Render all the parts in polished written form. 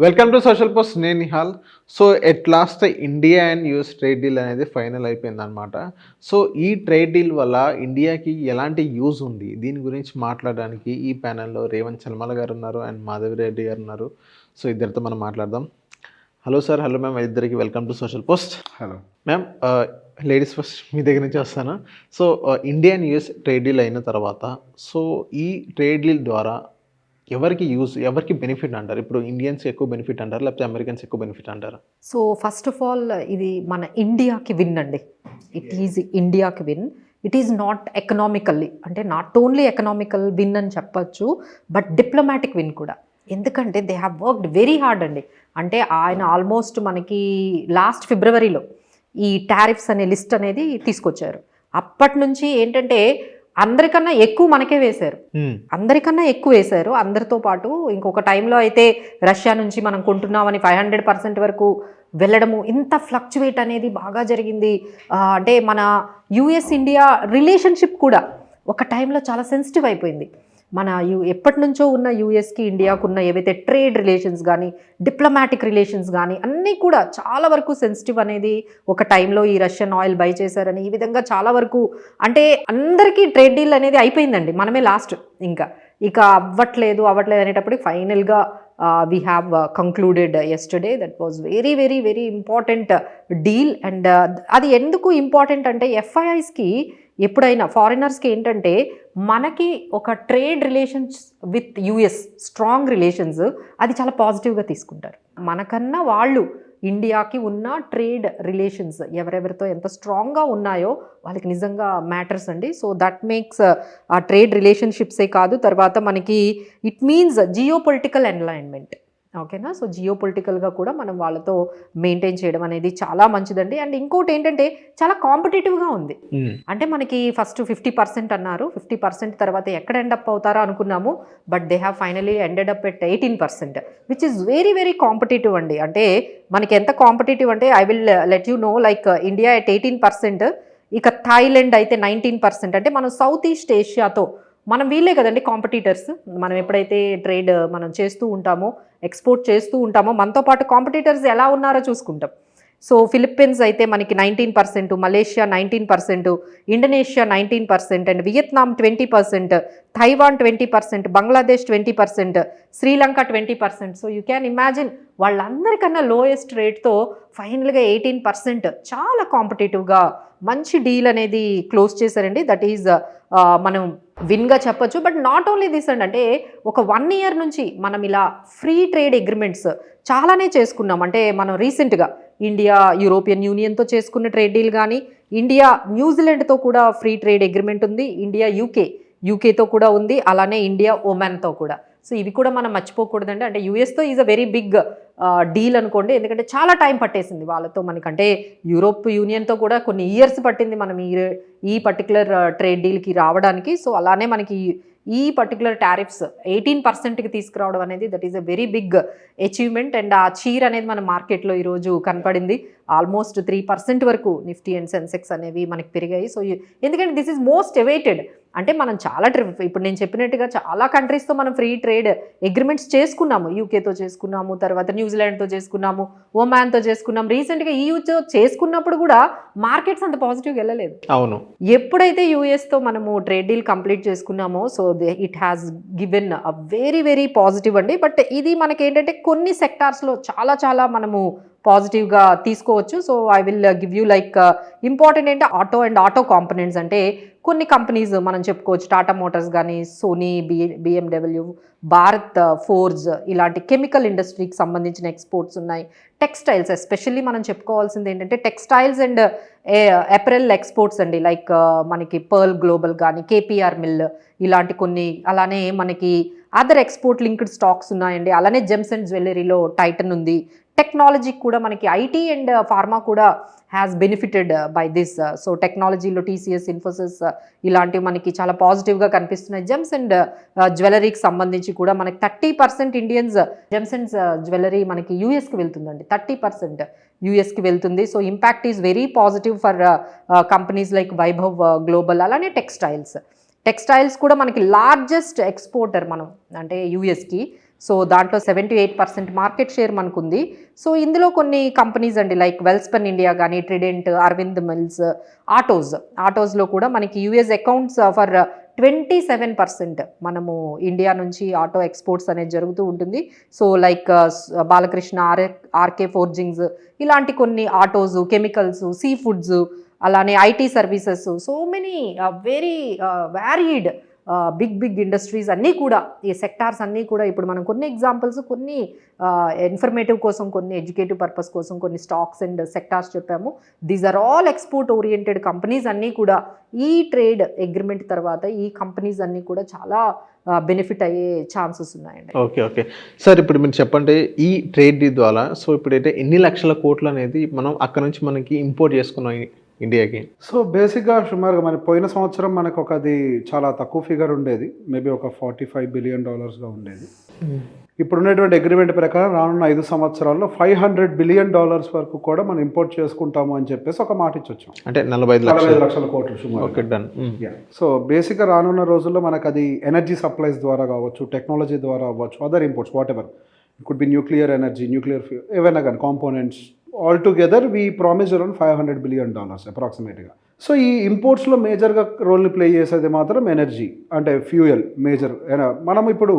Welcome to social post, నేను Nihal. So at last India and US trade deal అనేది final అయిపోయింది అనమాట. So ఈ ట్రేడ్ డీల్ వల్ల ఇండియాకి ఎలాంటి యూజ్ ఉంది, దీని గురించి మాట్లాడడానికి ఈ ప్యానెల్లో రేవంత్ చల్మల గారు ఉన్నారు అండ్ మాధవిరెడ్డి గారు ఉన్నారు. సో ఇద్దరితో మనం మాట్లాడదాం. Hello sir. Hello ma'am. ఇద్దరికి welcome to social post. Hello ma'am. Ladies first, మీ దగ్గర నుంచి వస్తాను. So India and US trade deal అయిన తర్వాత, సో ఈ ట్రేడ్ డీల్ ద్వారా ఎవరికి యూజ్, ఎవరికి బెనిఫిట్ అంటారు? ఇప్పుడు ఇండియన్స్ ఎక్కువ బెనిఫిట్ అంటారు, లేకపోతే అమెరికన్స్ ఎక్కువ బెనిఫిట్ అంటారు? సో ఫస్ట్ ఆఫ్ ఆల్ ఇది మన ఇండియాకి విన్ అండి. ఇట్ ఈజ్ ఇండియాకి win. It is not economically, అంటే నాట్ ఓన్లీ ఎకనామికల్ విన్ అని చెప్పచ్చు, బట్ డిప్లొమాటిక్ విన్ కూడా. ఎందుకంటే they have worked very hard అండి. అంటే ఆయన ఆల్మోస్ట్ మనకి లాస్ట్ ఫిబ్రవరిలో ఈ టారిఫ్స్ అనే లిస్ట్ అనేది తీసుకొచ్చారు. అప్పటి నుంచి ఏంటంటే అందరికన్నా ఎక్కువ మనకే వేశారు, అందరికన్నా ఎక్కువ వేశారు. అందరితో పాటు ఇంకొక టైంలో అయితే రష్యా నుంచి మనం కొంటున్నామని 500% వరకు వెళ్ళడము, ఇంత ఫ్లక్చువేట్ అనేది బాగా జరిగింది. అంటే మన యుఎస్ ఇండియా రిలేషన్షిప్ కూడా ఒక టైంలో చాలా సెన్సిటివ్ అయిపోయింది. మన ఎప్పటి నుంచో ఉన్న యూఎస్కి ఇండియాకు ఉన్న ఏవైతే ట్రేడ్ రిలేషన్స్ కానీ డిప్లొమాటిక్ రిలేషన్స్ కానీ అన్నీ కూడా చాలా వరకు సెన్సిటివ్ అనేది ఒక టైంలో ఈ రష్యన్ ఆయిల్ బై చేశారని ఈ విధంగా చాలా వరకు, అంటే అందరికీ ట్రేడ్ డీల్ అనేది అయిపోయిందండి, మనమే లాస్ట్. ఇక అవ్వట్లేదు అనేటప్పటికి ఫైనల్గా we have concluded yesterday. That was very very very important deal. And అది ఎందుకు ఇంపార్టెంట్ అంటే ఎఫ్ఐఐస్కి ఎప్పుడైనా ఫారినర్స్కి ఏంటంటే మనకి ఒక trade relations with US strong relations అది చాలా పాజిటివ్గా తీసుకుంటారు. మనకన్నా వాళ్ళు ఇండియాకి ఉన్న ట్రేడ్ రిలేషన్స్ ఎవరెవరితో ఎంత స్ట్రాంగ్గా ఉన్నాయో వాళ్ళకి నిజంగా మ్యాటర్స్ అండి. సో దట్ మేక్స్ ఆ ట్రేడ్ రిలేషన్షిప్సే కాదు, తర్వాత మనకి it means geo political alignment. ఓకేనా? సో జియో పొలిటికల్గా కూడా మనం వాళ్ళతో మెయింటైన్ చేయడం అనేది చాలా మంచిదండి. అండ్ ఇంకోటి ఏంటంటే చాలా కాంపిటేటివ్గా ఉంది. అంటే మనకి ఫస్ట్ 50% అన్నారు, 50% తర్వాత ఎక్కడ ఎండప్ అవుతారో అనుకున్నాము, but they have finally ended up at 18%, which is very very competitive అండి. అంటే మనకి ఎంత కాంపిటేటివ్ అంటే I will let you know, like India at 18%, ఇక థాయిలాండ్ అయితే 19%. అంటే మనం సౌత్ ఈస్ట్ ఏషియాతో మనం వీళ్ళే కదండి కాంపిటీటర్స్. మనం ఎప్పుడైతే ట్రేడ్ మనం చేస్తూ ఉంటామో, ఎక్స్పోర్ట్ చేస్తూ ఉంటామో, మనతో పాటు కాంపిటీటర్స్ ఎలా ఉన్నారో చూసుకుంటాం. సో ఫిలిప్పీన్స్ అయితే మనకి 19%, Malaysia 19%, Indonesia 19%, and Vietnam 20%, Taiwan 20%, Bangladesh 20%, Sri Lanka 20%. So you can imagine వాళ్ళందరికన్నా లోయెస్ట్ రేట్తో ఫైనల్గా 18% చాలా కాంపిటేటివ్గా మంచి డీల్ అనేది క్లోజ్ చేశారండి. దట్ ఈజ్ మనం విన్గా చెప్పొచ్చు. But not only this and, అంటే ఒక 1 year నుంచి మనం ఇలా ఫ్రీ ట్రేడ్ అగ్రిమెంట్స్ చాలానే చేసుకున్నాం. అంటే మనం రీసెంట్గా ఇండియా యూరోపియన్ యూనియన్తో చేసుకున్న ట్రేడ్ డీల్ కానీ, ఇండియా న్యూజిలాండ్తో కూడా ఫ్రీ ట్రేడ్ అగ్రిమెంట్ ఉంది, ఇండియా యూకేతో కూడా ఉంది, అలానే ఇండియా ఒమాన్తో కూడా. సో ఇవి కూడా మనం మర్చిపోకూడదండి. అంటే యూఎస్తో is a very big deal అనుకోండి, ఎందుకంటే చాలా టైం పట్టేసింది వాళ్ళతో మనకంటే. యూరోప్ యూనియన్తో కూడా కొన్ని ఇయర్స్ పట్టింది మనం ఈ పర్టికులర్ ట్రేడ్ డీల్కి రావడానికి. సో అలానే మనకి ఈ పర్టికులర్ టారిఫ్స్ 18%కి తీసుకురావడం అనేది that is a very big achievement. And ఆ చీర్ అనేది మన మార్కెట్లో ఈరోజు కనపడింది. ఆల్మోస్ట్ 3% వరకు నిఫ్టీ అండ్ సెన్సెక్స్ అనేవి మనకి పెరిగాయి. సో ఎందుకంటే దిస్ ఈజ్ మోస్ట్ అవైటెడ్. అంటే మనం చాలా ఇప్పుడు నేను చెప్పినట్టుగా చాలా కంట్రీస్తో మనం ఫ్రీ ట్రేడ్ అగ్రిమెంట్స్ చేసుకున్నాము. యూకేతో చేసుకున్నాము, తర్వాత న్యూజిలాండ్తో చేసుకున్నాము, ఒమాన్తో చేసుకున్నాము. రీసెంట్గా ఈయూతో చేసుకున్నప్పుడు కూడా మార్కెట్స్ అంత పాజిటివ్గా వెళ్ళలేదు. అవును. ఎప్పుడైతే యూఎస్తో మనము ట్రేడ్ డీల్ కంప్లీట్ చేసుకున్నామో, so it has given a very very positive అండి. బట్ ఇది మనకి ఏంటంటే కొన్ని సెక్టార్స్లో చాలా మనము పాజిటివ్గా తీసుకోవచ్చు. So I will give you like important ఏంటి ఆటో అండ్ ఆటో కాంపనెంట్స్. అంటే కొన్ని కంపెనీస్ మనం చెప్పుకోవచ్చు, టాటా మోటార్స్ కానీ, సోనీ, బిఎండబ్ల్యూ, భారత్ ఫోర్జ్, ఇలాంటి కెమికల్ ఇండస్ట్రీకి సంబంధించిన ఎక్స్పోర్ట్స్ ఉన్నాయి. టెక్స్టైల్స్ ఎస్పెషల్లీ మనం చెప్పుకోవాల్సింది ఏంటంటే టెక్స్టైల్స్ అండ్ అపెరల్ ఎక్స్పోర్ట్స్ అండి. లైక్ మనకి పర్ల్ గ్లోబల్ కానీ, కేపీఆర్ మిల్, ఇలాంటి కొన్ని. అలానే మనకి అదర్ ఎక్స్పోర్ట్ లింక్డ్ స్టాక్స్ ఉన్నాయండి. అలానే జెమ్స్ అండ్ జ్యువెలరీలో టైటన్ ఉంది. టెక్నాలజీకి కూడా మనకి ఐటీ అండ్ ఫార్మా కూడా has benefited by this. So టెక్నాలజీలో టీసీఎస్, ఇన్ఫోసిస్ ఇలాంటివి మనకి చాలా పాజిటివ్గా కనిపిస్తున్నాయి. జెమ్స్ అండ్ జ్యువెలరీకి సంబంధించి కూడా మనకి 30% ఇండియన్స్ జెమ్స్ అండ్ జ్యువెలరీ మనకి యూఎస్కి వెళ్తుందండి. 30% యూఎస్కి వెళ్తుంది. So impact is very positive for companies like Vaibhav global. అలానే టెక్స్టైల్స్ కూడా మనకి లార్జెస్ట్ ఎక్స్పోర్టర్ మనం అంటే యూఎస్కి. సో దాంట్లో 78% మార్కెట్ షేర్ మనకు ఉంది. సో ఇందులో కొన్ని కంపెనీస్ అండి లైక్ వెల్స్పన్ ఇండియా కానీ, ట్రిడెంట్, అరవింద్ మిల్స్, ఆటోస్లో కూడా మనకి యూఎస్ అకౌంట్స్ ఫర్ 27% మనము ఇండియా నుంచి ఆటో ఎక్స్పోర్ట్స్ అనేది జరుగుతూ ఉంటుంది. So like Balakrishna, RK forgings, ఇలాంటి కొన్ని ఆటోస్, కెమికల్స్, సీ ఫుడ్స్, అలానే IT services, so many very varied big industries అన్నీ కూడా, ఈ సెక్టార్స్ అన్నీ కూడా ఇప్పుడు మనం కొన్ని ఎగ్జాంపుల్స్, కొన్ని ఇన్ఫర్మేటివ్ కోసం, కొన్ని ఎడ్యుకేటివ్ పర్పస్ కోసం కొన్ని స్టాక్స్ అండ్ సెక్టార్స్ చెప్పాము. These are all export oriented companies అన్నీ కూడా. ఈ ట్రేడ్ అగ్రిమెంట్ తర్వాత ఈ కంపెనీస్ అన్నీ కూడా చాలా బెనిఫిట్ అయ్యే ఛాన్సెస్ ఉన్నాయండి. ఓకే సార్, ఇప్పుడు మీరు చెప్పండి ఈ ట్రేడ్ డీల్ ద్వారా సో ఇప్పుడైతే ఎన్ని లక్షల కోట్లు అనేది మనం అక్కడ నుంచి మనకి ఇంపోర్ట్ చేసుకున్నాం ఇండియాకి? సో బేసిక్గా సుమారుగా మన పోయిన సంవత్సరం మనకు ఒక అది చాలా తక్కువ ఫిగర్ ఉండేది, మేబీ ఒక $45 బిలియన్ ఉండేది. ఇప్పుడు ఉన్నటువంటి అగ్రిమెంట్ ప్రకారం రానున్న 5 సంవత్సరాల్లో $500 బిలియన్ వరకు కూడా మనం ఇంపోర్ట్ చేసుకుంటాము అని చెప్పేసి ఒక మాట ఇచ్చొచ్చాం. అంటే 45 లక్షల కోట్లు సుమారు. Okay, done. సో బేసిక్గా రానున్న రోజుల్లో మనకు అది ఎనర్జీ సప్లైస్ ద్వారా కావచ్చు, టెక్నాలజీ ద్వారా అవ్వచ్చు, other imports whatever, it could be nuclear energy, nuclear ఏవైనా కానీ components, all together we promise around $500 billion అప్రాక్సిమేట్గా. సో ఈ ఇంపోర్ట్స్లో మేజర్గా రోల్ని ప్లే చేసేది మాత్రం ఎనర్జీ, అంటే ఫ్యూయల్ మేజర్. మనం ఇప్పుడు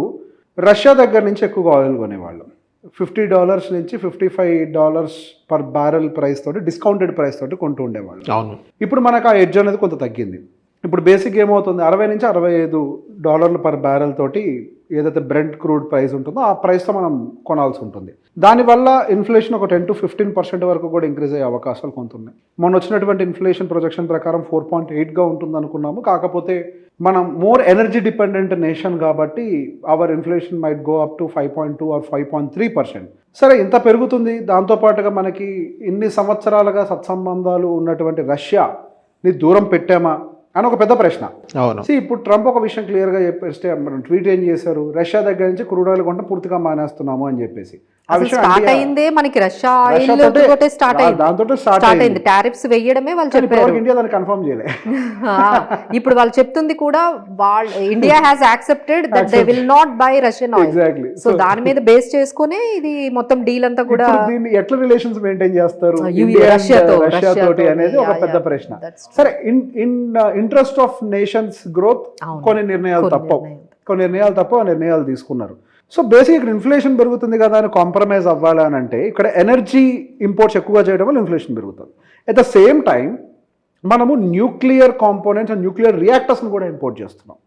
రష్యా దగ్గర నుంచి ఎక్కువగా ఆయిల్ కొనేవాళ్ళం, $50 నుంచి $55 పర్ బ్యారెల్ ప్రైస్ తోటి, డిస్కౌంటెడ్ ప్రైస్ తోటి కొంటూ ఉండేవాళ్ళం. అవును. ఇప్పుడు మనకు ఆ ఎడ్జ్ అనేది కొంత తగ్గింది. ఇప్పుడు బేసిక్ ఏమవుతుంది, $60 నుంచి $65 పర్ బ్యారెల్ తోటి ఏదైతే బ్రెంట్ క్రూడ్ ప్రైస్ ఉంటుందో ఆ ప్రైస్తో మనం కొనాల్సి ఉంటుంది. దానివల్ల ఇన్ఫ్లేషన్ ఒక 10 to 15% వరకు కూడా ఇంక్రీజ్ అయ్యే అవకాశాలు కొంత ఉన్నాయి. మొన్న వచ్చినటువంటి ఇన్ఫ్లేషన్ ప్రొజెక్షన్ ప్రకారం 4.8గా ఉంటుంది అనుకున్నాము. కాకపోతే మనం మోర్ ఎనర్జీ డిపెండెంట్ నేషన్ కాబట్టి our inflation might go up to 5.2 or 5.3%. సరే, ఇంత పెరుగుతుంది. దాంతోపాటుగా మనకి ఇన్ని సంవత్సరాలుగా సత్సంబంధాలు ఉన్నటువంటి రష్యాని దూరం పెట్టామా అని ఒక పెద్ద ప్రశ్న. అవును. ఇప్పుడు ట్రంప్ ఒక విషయం క్లియర్గా చెప్పేస్తే, ట్వీట్ ఏం చేశారు, రష్యా దగ్గర నుంచి క్రూడ్ ఆయిల్ కొంటే పూర్తిగా మానేస్తున్నాము అని చెప్పేసి. ఆ విషయం స్టార్ట్ అయిందే మనకి రష్యా ఆయిల్ తోటే స్టార్ట్ అయింది. దాంతో స్టార్ట్ అయింది. టారిఫ్స్ వేయడమే వాళ్ళు చెప్పారు. ఇండియా దాన్ని కన్ఫర్మ్ చేయలే. ఇప్పుడు వాళ్ళు చెప్తుంది కూడా, India has accepted that they will not by Russian oil. Exactly. So దాని మీద బేస్ చేసుకుని ఇది మొత్తం డీల్ అంతా కూడా. దీన్ని ఎట్లా రిలేషన్స్ మెయింటైన్ చేస్తారు రష్యా తోటి అనేది ఒక పెద్ద ప్రశ్న. సరే, in interest of nations growth కొన్ని నిర్ణయాలు తప్ప నిర్ణయాలు తీసుకున్నారు. సో బేసిక్ ఇక్కడ ఇన్ఫ్లేషన్ పెరుగుతుంది కదా అని కాంప్రమైజ్ అవ్వాలి అని అంటే, ఇక్కడ ఎనర్జీ ఇంపోర్ట్స్ ఎక్కువగా చేయడం వల్ల ఇన్ఫ్లేషన్ పెరుగుతుంది. అట్ ద సేమ్ టైం మనము న్యూక్లియర్ కాంపోనెంట్స్ అండ్ న్యూక్లియర్ రియాక్టర్స్ని కూడా ఇంపోర్ట్ చేస్తున్నాం.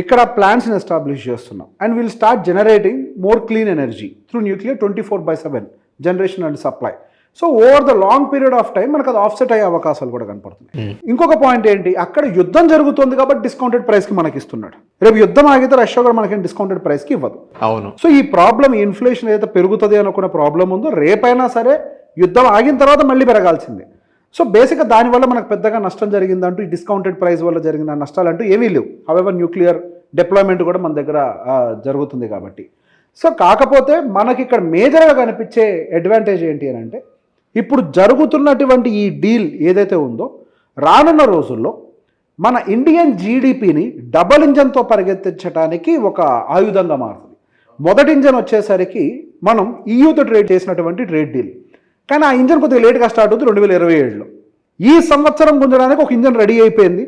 ఇక్కడ ప్లాంట్స్ని ఎస్టాబ్లిష్ చేస్తున్నాం. And will start generating more clean energy through nuclear 24/7 generation and supply. So over the long period of time మనకు అది ఆఫ్సెట్ అయ్యే అవకాశాలు కూడా కనపడుతున్నాయి. ఇంకొక పాయింట్ ఏంటి, అక్కడ యుద్ధం జరుగుతుంది కాబట్టి డిస్కౌంటెడ్ ప్రైస్కి మనకి ఇస్తున్నాడు. రేపు యుద్ధం ఆగితే రష్యా కూడా మనకి డిస్కౌంటెడ్ ప్రైస్కి ఇవ్వదు. అవును. సో ఈ ప్రాబ్లం, ఈ ఇన్ఫ్లేషన్ ఏదైతే పెరుగుతుంది అనుకున్న ప్రాబ్లం ఉందో, రేపైనా సరే యుద్ధం ఆగిన తర్వాత మళ్ళీ పెరగాల్సిందే. సో బేసిక్గా దానివల్ల మనకు పెద్దగా నష్టం జరిగిందంటూ, ఈ డిస్కౌంటెడ్ ప్రైస్ వల్ల జరిగిన నష్టాలు అంటూ ఏమీ లేవు. హవెవర్ న్యూక్లియర్ డిప్లాయ్మెంట్ కూడా మన దగ్గర జరుగుతుంది కాబట్టి. సో కాకపోతే మనకి ఇక్కడ మేజర్గా కనిపించే అడ్వాంటేజ్ ఏంటి అని అంటే, ఇప్పుడు జరుగుతున్నటువంటి ఈ డీల్ ఏదైతే ఉందో, రానున్న రోజుల్లో మన ఇండియన్ జీడిపిని డబుల్ ఇంజన్తో పరిగెత్తించడానికి ఒక ఆయుధంగా మారుతుంది. మొదటి ఇంజన్ వచ్చేసరికి మనం ఈయూతో ట్రేడ్ చేసినటువంటి ట్రేడ్ డీల్, కానీ ఆ ఇంజన్ కొద్దిగా లేట్గా స్టార్ట్ అవుతుంది 2027లో. ఈ సంవత్సరం గుంజడానికి ఒక ఇంజన్ రెడీ అయిపోయింది,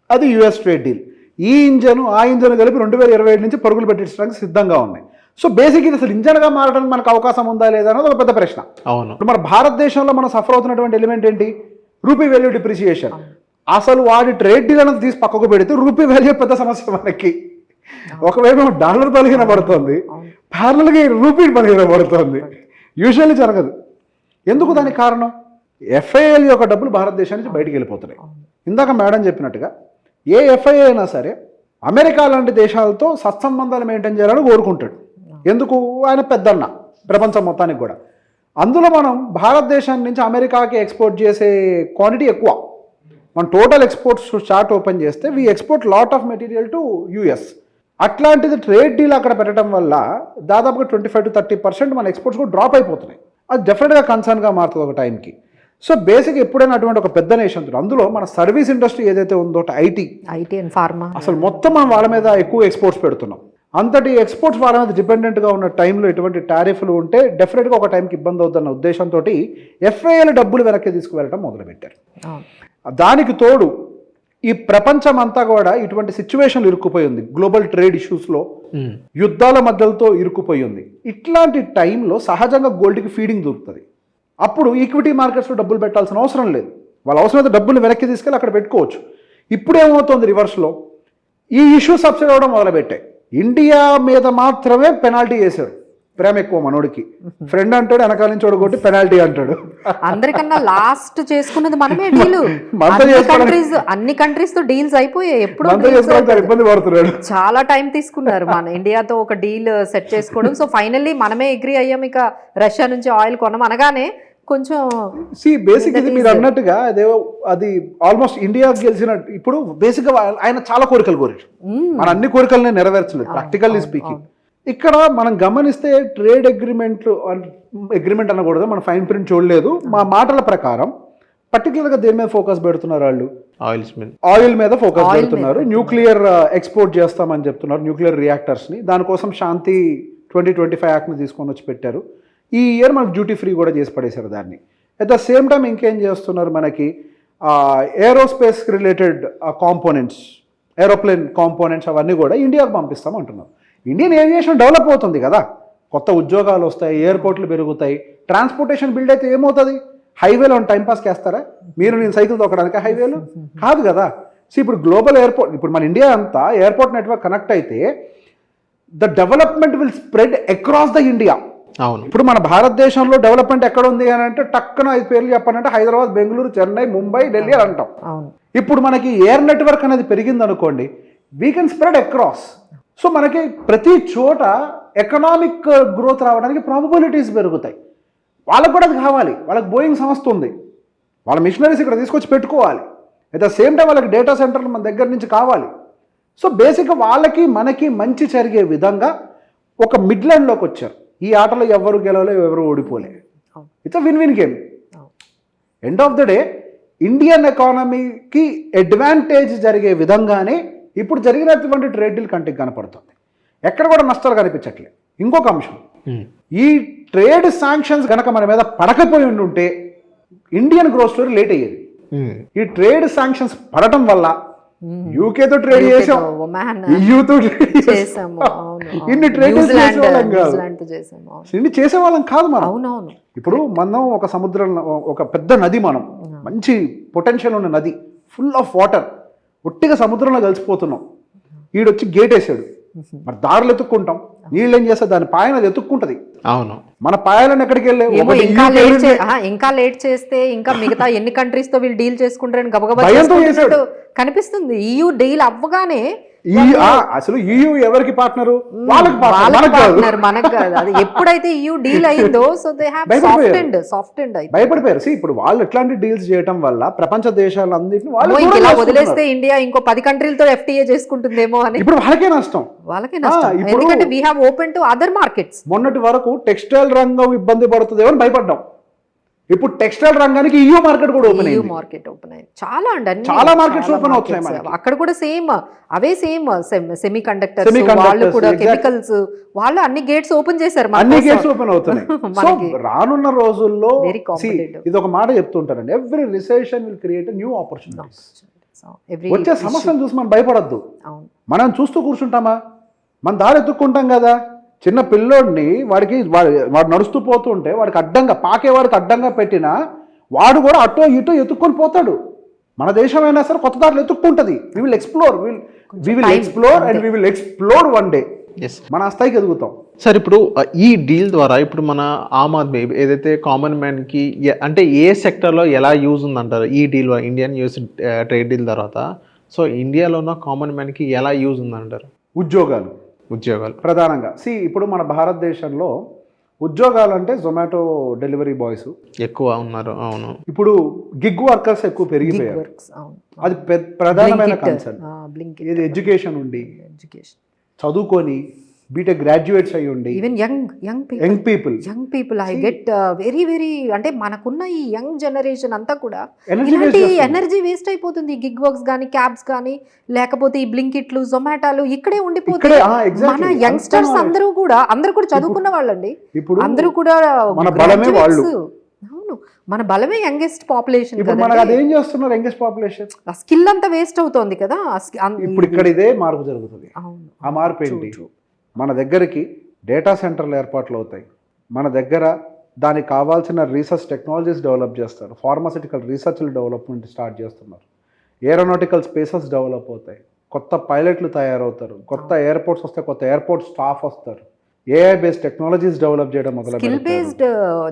అది యుఎస్ ట్రేడ్ డీల్. ఈ ఇంజను ఆ ఇంజన్ కలిపి 2027 నుంచి పరుగులు పెట్టించడానికి సిద్ధంగా ఉన్నాయి. సో బేసిక్ ఇది అసలు ఇంజన్గా మారడానికి మనకు అవకాశం ఉందా లేదా అనేది ఒక పెద్ద ప్రశ్న. అవును. మన భారతదేశంలో మనం సఫర్ అవుతున్నటువంటి ఎలిమెంట్ ఏంటి, రూపీ వాల్యూ డిప్రిసియేషన్. అసలు వాడి ట్రేడ్ డీల్ అనేది తీసి పక్కకు పెడితే రూపీ వాల్యూ పెద్ద సమస్య మనకి. ఒకవేళ డాలర్ బలహీన పడుతుంది, ప్యారలల్గా రూపీ బలహీన పడుతుంది. యూజువల్లీ జరగదు. ఎందుకు దానికి కారణం, ఎఫ్ఐఎల్ యొక్క డబ్బులు భారతదేశం నుంచి బయటికి వెళ్ళిపోతున్నాయి. ఇందాక మేడం చెప్పినట్టుగా ఏ ఎఫ్ఐఏ అయినా సరే అమెరికా లాంటి దేశాలతో సత్సంబంధాలు మెయింటైన్ చేయాలని కోరుకుంటాడు. ఎందుకు, ఆయన పెద్దన్న ప్రపంచం మొత్తానికి కూడా. అందులో మనం భారతదేశం నుంచి అమెరికాకి ఎక్స్పోర్ట్ చేసే క్వాంటిటీ ఎక్కువ. మన టోటల్ ఎక్స్పోర్ట్స్ చార్ట్ ఓపెన్ చేస్తే we export lot of material to US. అట్లాంటిది ట్రేడ్ డీల్ అక్కడ పెట్టడం వల్ల దాదాపుగా 25 to 30% మన ఎక్స్పోర్ట్స్ కూడా డ్రాప్ అయిపోతున్నాయి. అది డెఫినెట్గా కన్సర్న్గా మారుతుంది ఒక టైంకి. సో బేసిక్ ఎప్పుడైనా అటువంటి ఒక పెద్ద నేషన్ అందులో మన సర్వీస్ ఇండస్ట్రీ ఏదైతే ఉందో ఐటీ అండ్ ఫార్మా అసలు మొత్తం మనం వాళ్ళ మీద ఎక్కువ ఎక్స్పోర్ట్స్ పెడుతున్నాం. అంతటి ఎక్స్పోర్ట్స్ వాళ్ళ మీద డిపెండెంట్గా ఉన్న టైంలో ఎటువంటి టారిఫ్లు ఉంటే డెఫినెట్గా ఒక టైంకి ఇబ్బంది అవుతున్న ఉద్దేశంతో ఎఫ్ఐఏల డబ్బులు వెనక్కి తీసుకువెళ్ళడం మొదలుపెట్టారు. దానికి తోడు ఈ ప్రపంచం అంతా కూడా ఇటువంటి సిచ్యువేషన్లు ఇరుక్కుపోయి ఉంది. గ్లోబల్ ట్రేడ్ ఇష్యూస్లో యుద్ధాల మధ్యలతో ఇరుక్కుపోయి ఉంది. ఇట్లాంటి టైంలో సహజంగా గోల్డ్కి ఫీడింగ్ దొరుకుతుంది. అప్పుడు ఈక్విటీ మార్కెట్స్లో డబ్బులు పెట్టాల్సిన అవసరం లేదు. వాళ్ళ అవసరమైతే డబ్బులు వెనక్కి తీసుకెళ్ళి అక్కడ పెట్టుకోవచ్చు. ఇప్పుడు ఏమవుతుంది రివర్స్లో ఈ ఇష్యూ సబ్సిడీ అవ్వడం మొదలుపెట్టాయి. ఇండియా మీద మాత్రమే పెనాల్టీ చేశారు. ప్రేమ ఎక్కువ మనోడికి, ఫ్రెండ్ అంటాడు, వెనకాల నుంచి ఓడగొట్టి పెనాల్టీ అంటాడు. అందరికన్నా లాస్ట్ చేసుకున్నది మనమే డీల్. అన్ని కంట్రీస్ తో డీల్స్ అయిపోయాయి. ఎప్పుడు ఇబ్బంది పడుతున్నాడు. చాలా టైం తీసుకున్నారు మన ఇండియాతో ఒక డీల్ సెట్ చేసుకోవడం. సో ఫైనల్లీ మనమే అగ్రీ అయ్యాం. ఇక రష్యా నుంచి ఆయిల్ కొనం అనగానే కొంచెం బేసిక్ ఇది మీరు అన్నట్టుగా అది ఆల్మోస్ట్ ఇండియా గెలిచినట్టు. ఇప్పుడు బేసిక్ గా ఆయన చాలా కోరికలు కోరారు. మన అన్ని కోరికల్ని నెరవేర్చలేదు ప్రాక్టికల్లీ స్పీకింగ్. ఇక్కడ మనం గమనిస్తే ట్రేడ్ అగ్రిమెంట్ అనకూడదు, మనం ఫైన్ ప్రింట్ చూడలేదు. మా మాటల ప్రకారం పర్టికులర్గా దేని మీద ఫోకస్ పెడుతున్నారు వాళ్ళు? ఆయిల్ మీద ఫోకస్ పెడుతున్నారు. న్యూక్లియర్ ఎక్స్పోర్ట్ చేస్తామని చెప్తున్నారు, న్యూక్లియర్ రియాక్టర్స్ని. దానికోసం శాంతి 2025 యాక్ట్ని తీసుకొని వచ్చి పెట్టారు. ఈ ఇయర్ మనకు డ్యూటీ ఫ్రీ కూడా చేసి పడేశారు దాన్ని. అట్ ద సేమ్ టైం ఇంకేం చేస్తున్నారు, మనకి aerospace related components, aeroplane components అవన్నీ కూడా ఇండియాకు పంపిస్తామంటున్నారు. ఇండియన్ ఏవియేషన్ డెవలప్ అవుతుంది కదా, కొత్త ఉద్యోగాలు వస్తాయి, ఎయిర్పోర్ట్లు పెరుగుతాయి, ట్రాన్స్పోర్టేషన్ బిల్డ్ అయితే ఏమవుతుంది? హైవేలో టైంపాస్కి వేస్తారా మీరు? నేను సైకిల్ తొక్కడానికి హైవేలు కాదు కదా. సో ఇప్పుడు గ్లోబల్ ఎయిర్పోర్ట్, ఇప్పుడు మన ఇండియా అంతా ఎయిర్పోర్ట్ నెట్వర్క్ కనెక్ట్ అయితే the development will spread across the India. అవును. ఇప్పుడు మన భారతదేశంలో డెవలప్మెంట్ ఎక్కడ ఉంది అని అంటే టక్కున 5 పేర్లు చెప్పాలంటే హైదరాబాద్, బెంగళూరు, చెన్నై, ముంబై, ఢిల్లీ అని అంటాం. ఇప్పుడు మనకి ఎయిర్ నెట్వర్క్ అనేది పెరిగింది అనుకోండి, we can spread across. So మనకి ప్రతి చోట ఎకనామిక్ గ్రోత్ రావడానికి ప్రాబబిలిటీస్ పెరుగుతాయి. వాళ్ళకు కూడా అది కావాలి. వాళ్ళకి బోయింగ్ సంస్థ ఉంది, వాళ్ళ మిషనరీస్ ఇక్కడ తీసుకొచ్చి పెట్టుకోవాలి. అట్ ద సేమ్ టైం వాళ్ళకి డేటా సెంటర్లు మన దగ్గర నుంచి కావాలి. సో బేసిక్గా వాళ్ళకి మనకి మంచి జరిగే విధంగా ఒక మిడ్ లైన్లోకి వచ్చారు. ఈ ఆటలో ఎవరు గెలవలే, ఎవరు ఓడిపోలే. It's win win game. End of the day Indian ఎకానమీకి అడ్వాంటేజ్ జరిగే విధంగానే ఇప్పుడు జరిగినటువంటి ట్రేడ్ డీల్ కంటికి కనపడుతుంది. ఎక్కడ కూడా నష్టాలు కనిపించట్లేదు. ఇంకొక అంశం, ఈ ట్రేడ్ శాంక్షన్స్ కనుక మన మీద పడకపోయి ఉంటే ఇండియన్ గ్రోత్ స్టోరీ లేట్ అయ్యేది. ఈ ట్రేడ్ శాంక్షన్స్ పడటం వల్ల యూకేతో ట్రేడ్ చేసాం, యూతో చేసాము, ఇన్ని ట్రేడ్ చేసేవాళ్ళం కాదు, ఇన్ని చేసేవాళ్ళం కాదు మనం. ఇప్పుడు మనం ఒక సముద్రం, ఒక పెద్ద నది, మనం మంచి పొటెన్షియల్ ఉన్న నది, ఫుల్ ఆఫ్ వాటర్, ఒట్టిగా సముద్రంలో కలిసిపోతున్నాం. ఈడొచ్చి గేట్ వేసాడు, మరి దారులు ఎత్తుక్కుంటాం. నీళ్ళు ఏం చేస్తే దాని పాయన అది ఎత్తుక్కుంటది. అవును, మన పాయలను ఎక్కడికి వెళ్ళే. ఇంకా లేట్ చేస్తే ఇంకా మిగతా ఎన్ని కంట్రీస్ తో వీళ్ళు డీల్ చేసుకుంటారని గబగబా కనిపిస్తుంది. EU డీల్ అవ్వగానే అసలు EU ఎవరికి పార్ట్నర్? వాళ్ళకి పార్ట్నర్, మనకు కాదు. అది ఎప్పుడైతే EU డీల్ అయిందో సో దే హావ్ సాఫ్టెండ్ భయపడిపోయారు. ఇప్పుడు వాళ్ళు ఎట్లాంటి డీల్స్ చేయడం వల్ల ప్రపంచ దేశాలన్నింటినీ వాళ్ళు ఇలా వదిలేస్తే ఇండియా ఇంకో 10 కంట్రీలతో FTA చేసుకుంటుందేమో అని. ఇప్పుడు వాళ్ళకే నష్టం. ఎందుకంటే we have open to other markets. మొన్నటి వరకు టెక్స్టైల్ రంగం ఇబ్బంది పడుతుందేమో అని భయపడ్డాం. ఇప్పుడు టెక్స్టైల్ రంగానికి EU మార్కెట్ కూడా ఓపెన్ అయింది. చాలా మార్కెట్స్ ఓపెన్ అవుతున్నాయి. అక్కడ కూడా అవే సేమ్ సెమీ కండక్టర్స్, వాళ్ళు కూడా కెమికల్స్, వాళ్ళు అన్ని గేట్స్ ఓపెన్ చేశారు. అన్ని గేట్స్ ఓపెన్ అవుతున్నాయి. సో రానున్న రోజుల్లో ఇది ఒక మాట చెప్తుంటారండి, every recession will create new opportunities. వచ్చే సమస్యను చూసి మనం భయపడద్దు. మనం చూస్తూ కూర్చుంటామా? మన దారి ఎత్తుక్కుంటాం కదా. చిన్న పిల్లోడిని వాడు నడుస్తూ పోతుంటే వాడికి అడ్డంగా, పాకేవాడికి అడ్డంగా పెట్టినా వాడు కూడా అటో ఇటో ఎత్తుక్కొని పోతాడు. మన దేశమైనా సరే కొత్త దారులు ఎత్తుక్కుంటుంది. We will explore and we will explore one day. మన స్థాయికి ఎదుగుతాం. సార్, ఇప్పుడు ఈ డీల్ ద్వారా ఇప్పుడు మన ఆమ్ ఆద్మీ ఏదైతే కామన్ మ్యాన్కి అంటే ఏ సెక్టర్లో ఎలా యూజ్ ఉందంటారు ఈ deal, Indian US trade deal తర్వాత? సో ఇండియాలో ఉన్న కామన్ మ్యాన్కి ఎలా యూజ్ ఉందంటారు? ఉద్యోగాలు ప్రధానంగా. ఇప్పుడు మన భారతదేశంలో ఉద్యోగాలు అంటే జొమాటో డెలివరీ బాయ్స్ ఎక్కువ ఉన్నారు. అవును. ఇప్పుడు గిగ్ వర్కర్స్ ఎక్కువ పెరిగిపోయారు. అది ప్రధానమైన కన్సర్న్. ఇది ఎడ్యుకేషన్ ఉండి చదువుకొని బీటెక్ గ్రాడ్యుయేట్స్ అయ్యి ఉండి, even young young people I get very very అంటే మనకున్న ఈ యంగ్ జనరేషన్ అంతా కూడా Energy ఇలాంటి waste చేస్తుంది. ఎనర్జీ వేస్ట్ అయిపోతుంది. గిగ్ వర్క్స్ కానీ, క్యాబ్స్ కానీ, లేకపోతే ఈ బ్లింకిట్లు, జొమాటోలు ఇక్కడే ఉండిపోతుంది. ఇక్కడే, exactly. మన యంగ్స్టర్స్ అందరూ కూడా చదువుకున్న వాళ్ళండి. ఇప్పుడు అందరూ కూడా మన బలమే వాళ్ళు. అవును, మన బలమే యంగెస్ట్ పాపులేషన్. ఇప్పుడు మనకు అదేం చేస్తున్నారు యంగెస్ట్ పాపులేషన్? ఆ స్కిల్ అంతా వేస్ట్ అవుతోంది కదా. ఇప్పుడు ఇక్కడ ఇదే మార్పు జరుగుతుంది. అవును, ఆ మార్పు ఏంటి? మన దగ్గరికి డేటా సెంటర్లు ఏర్పాట్లు అవుతాయి. మన దగ్గర దానికి కావాల్సిన రీసెర్చ్ టెక్నాలజీస్ డెవలప్ చేస్తారు. ఫార్మాసిటికల్ రీసెర్చ్లు డెవలప్మెంట్ స్టార్ట్ చేస్తున్నారు. ఏరోనాటికల్ స్పేసెస్ డెవలప్ అవుతాయి. కొత్త పైలట్లు తయారవుతారు. కొత్త ఎయిర్పోర్ట్స్ వస్తాయి. కొత్త ఎయిర్పోర్ట్ స్టాఫ్ వస్తారు. ఏఐ బేస్డ్ టెక్నాలజీస్ డెవలప్ చేయడం మొదలు స్కిల్ బేస్డ్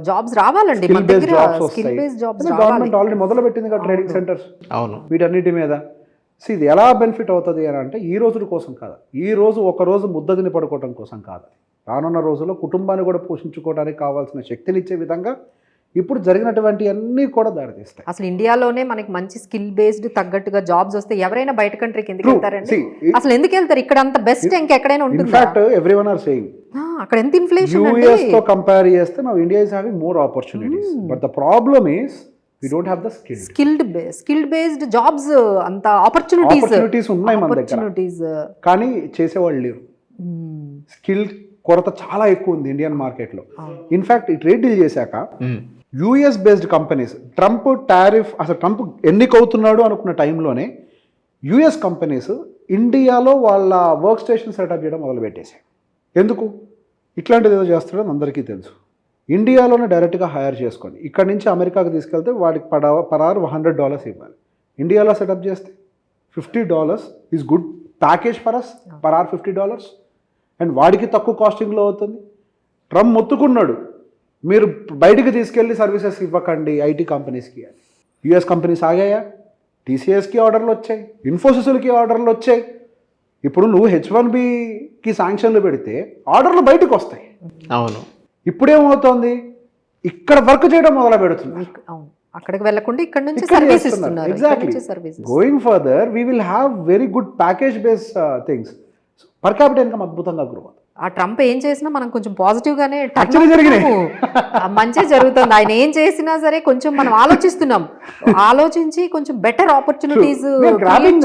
జాబ్స్ రావాలండి మన దగ్గర. Skill based jobs government already మొదలు పెట్టింది కదా ట్రైనింగ్ సెంటర్స్. అవును, వీటన్నిటి మీద ఇది ఎలా బెనిఫిట్ అవుతుంది అని అంటే ఈ రోజు కోసం కాదు, ఈ రోజు ఒక రోజు ముద్ద తిని పడుకోవడం కోసం కాదు, రానున్న రోజుల్లో కుటుంబాన్ని కూడా పోషించుకోవడానికి కావాల్సిన శక్తినిచ్చే విధంగా ఇప్పుడు జరిగినటువంటి అన్నీ కూడా దారితీస్తాయి. అసలు ఇండియాలోనే మనకి మంచి స్కిల్ బేస్డ్ తగ్గట్టుగా జాబ్స్ వస్తే ఎవరైనా బయట కంట్రీకి ఎందుకు వెళ్తారండి? అసలు ఎందుకు వెళ్తారు? ఇక్కడ అంత బెస్ట్ ఇంకెక్కడైనా ఉంటుంది. ఇన్ఫాక్ట్ ఎవ్రీవన్ ఆర్ సేయింగ్ అక్కడ ఎంత ఇన్ఫ్లేషన్ యూఎస్ తో కంపేర్ చేస్తే నా India is having more opportunities, but the problem is we don't have the skilled based jobs అంత ఆపర్చునిటీస్ ఉన్నాయి మన దగ్గర, కానీ చేసేవాళ్ళు లేరు. స్కిల్ కొరత చాలా ఎక్కువ ఉంది ఇండియన్ మార్కెట్లో. ఇన్ఫాక్ట్ ఈ ట్రేడ్ డీల్ చేశాక US based companies Trump tariff అసలు ట్రంప్ ఎన్నికవుతున్నాడు అనుకున్న టైంలోనే యూఎస్ కంపెనీస్ ఇండియాలో వాళ్ళ వర్క్ స్టేషన్ సెటప్ చేయడం మొదలుపెట్టేశాయి. ఎందుకు? ఇట్లాంటిది ఏదో చేస్తాడని అందరికీ తెలుసు. ఇండియాలోనే డైరెక్ట్గా హైర్ చేసుకొని ఇక్కడి నుంచి అమెరికాకి తీసుకెళ్తే వాడికి పర్ అవర్ $100 ఇవ్వాలి. ఇండియాలో సెటప్ చేస్తే $50 is good package for us, per hour $50, and వాడికి తక్కువ కాస్టింగ్లో అవుతుంది. ట్రంప్ మొత్తుకున్నాడు, మీరు బయటికి తీసుకెళ్ళి సర్వీసెస్ ఇవ్వకండి ఐటీ కంపెనీస్కి అని. US companies ఆగాయా? టీసీఎస్కి ఆర్డర్లు వచ్చాయి, ఇన్ఫోసిస్కి ఆర్డర్లు వచ్చాయి. ఇప్పుడు నువ్వు H1Bకి శాంక్షన్లు పెడితే ఆర్డర్లు బయటకు వస్తాయి. అవును, ఇప్పుడేమవుతోంది, ఇక్కడ వర్క్ చేయడం మొదలు పెడుతున్నారు. అక్కడికి వెళ్ళకుండా ఇక్కడ నుంచి సర్వీస్ ఇస్తున్నారు. Exactly. Going further we will have very good package based things. Per capital income అద్భుతంగా గ్రో అవుతుంది. ఆ ట్రంప్ ఏం చేసినా మనం కొంచెం పాజిటివ్ గానే జరిగినాయి. మంచి జరుగుతుంది. ఆయన ఏం చేసినా సరే కొంచెం మనం ఆలోచించి కొంచెం బెటర్ ఆపర్చునిటీస్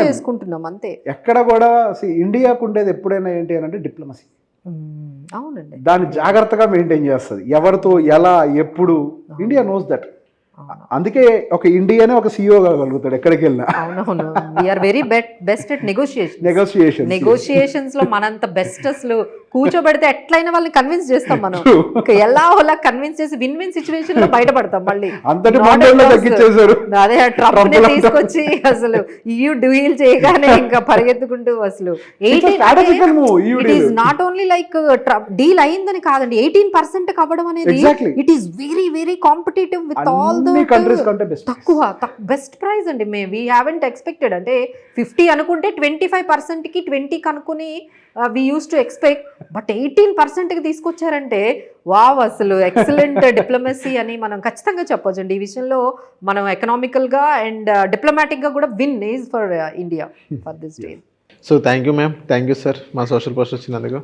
చేసుకుంటున్నాం అంతే. ఎక్కడ కూడా ఇండియాకు ఉండేది ఎప్పుడైనా ఏంటి అని అంటే డిప్లొమసీ. అవునండి, దాన్ని జాగ్రత్తగా మెయింటైన్ చేస్తుంది. ఎవరితో ఎలా ఎప్పుడు ఇండియా నోస్ దట్. అందుకే ఒక ఇండియానే ఒక CEO కాగలుగుతాడు ఎక్కడికి వెళ్ళినా. అవునవును, we are very best at negotiations లో మనంత బెస్ట్. అసలు కూర్చోబెడితే ఎట్లయినా వాళ్ళని కన్విన్స్ చేస్తాం మనం. ఎలా అలా కన్విన్స్ చేసి విన్ విన్ సిచ్యువేషన్ లో బయటపడతాం. మళ్ళీ అదే ట్రంప్ ని తీసుకొచ్చి అసలు EU డీల్ చేయగానే ఇంకా పరిగెత్తుకుంటూ అసలు it is not only like deal అయిందని కాదండి, 18% అవ్వడం అనేది it is very very competitive with all తక్కువ బెస్ట్ ప్రైస్ అండి. వీ హ్యావెంట్ ఎక్స్పెక్టెడ్ అంటే 50 అనుకుంటే 25%కి 20 కనుక్కుని we use to expect, but 18%కి తీసుకొచ్చారంటే వావ్, అసలు ఎక్సలెంట్ డిప్లొమసీ అని మనం ఖచ్చితంగా చెప్పొచ్చు అండి. ఈ విషయంలో మనం ఎకనామికల్గా అండ్ డిప్లొమాటిక్గా కూడా win is for India for this day. So thank you ma'am, thank you sir మా సోషల్ పోస్ట్ వచ్చినందుకు.